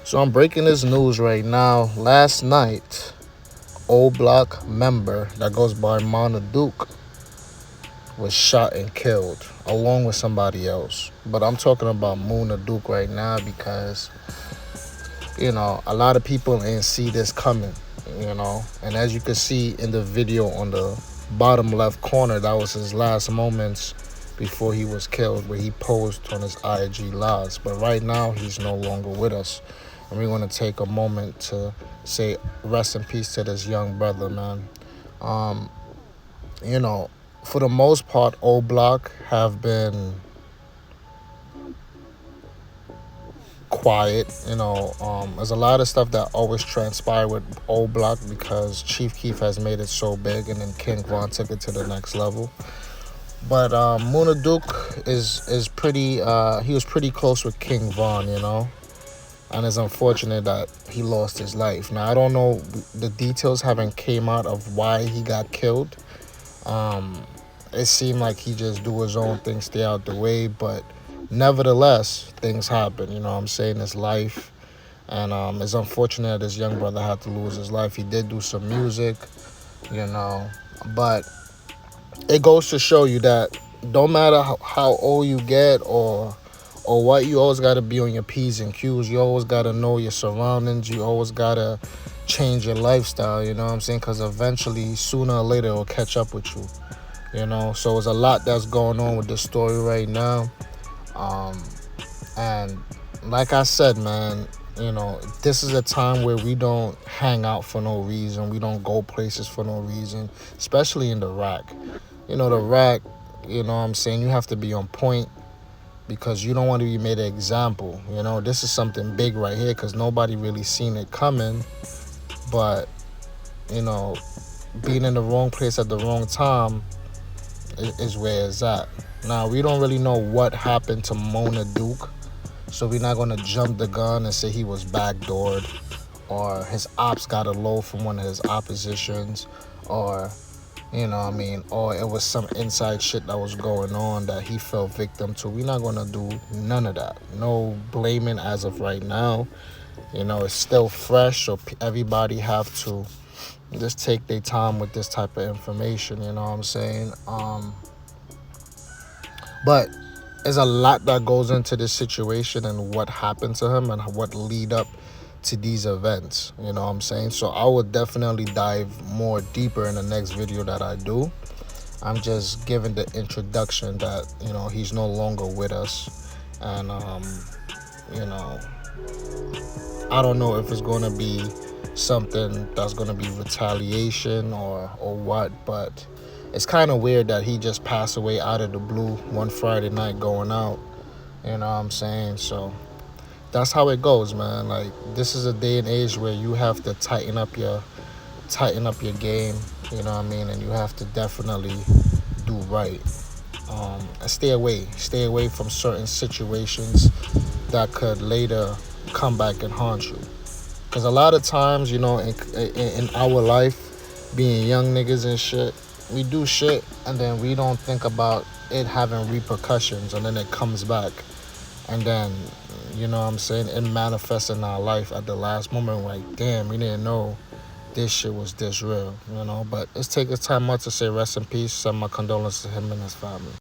So I'm breaking this news right now. Last night, Oblock member that goes by Munna was shot and killed along with somebody else. But I'm talking about Munna right now because, a lot of people ain't see this coming. And as you can see in the video on the bottom left corner, that was his last moments before he was killed, where he posed on his IG lives. But right now, he's no longer with us. And we're going to take a moment to say rest in peace to this young brother, man. Um, you know, for the most part, Oblock have been quiet. There's a lot of stuff that always transpire with Oblock because Chief Keef has made it so big, and then King Von took it to the next level. But Munna is pretty. He was pretty close with King Von, and it's unfortunate that he lost his life. Now I don't know, the details haven't came out of why he got killed. It seemed like he just do his own thing, stay out the way, but nevertheless, things happen. You know what I'm saying? It's life, and it's unfortunate that this young brother had to lose his life. He did do some music, but it goes to show you that don't matter how old you get or what, you always got to be on your P's and Q's. You always got to know your surroundings. You always got to change your lifestyle, you know what I'm saying? Because eventually, sooner or later, it'll catch up with you. So there's a lot that's going on with this story right now. And like I said, man, this is a time where we don't hang out for no reason. We don't go places for no reason, especially in the rack. The rack, you know what I'm saying? You have to be on point because you don't want to be made an example. This is something big right here because nobody really seen it coming. But, being in the wrong place at the wrong time is where it's at. Now, we don't really know what happened to Munna, so we're not going to jump the gun and say he was backdoored or his ops got a low from one of his oppositions, or or it was some inside shit that was going on that he fell victim to. We're not going to do none of that. No blaming as of right now. It's still fresh, so everybody have to just take their time with this type of information, you know what I'm saying? But there's a lot that goes into this situation and what happened to him and what lead up to these events, you know what I'm saying? So I would definitely dive more deeper in the next video that I do. I'm just giving the introduction that, he's no longer with us. And, I don't know if it's going to be something that's going to be retaliation or what, but it's kind of weird that he just passed away out of the blue one Friday night going out, you know what I'm saying? So that's how it goes, man. Like, this is a day and age where you have to tighten up your game, you know what I mean? And you have to definitely do right. And stay away from certain situations that could later come back and haunt you. Because a lot of times, in our life, being young niggas and shit, we do shit and then we don't think about it having repercussions, and then it comes back. And then, you know what I'm saying, it manifests in our life at the last moment. Like, damn, we didn't know this shit was this real, But let's take this time out to say rest in peace, send my condolences to him and his family.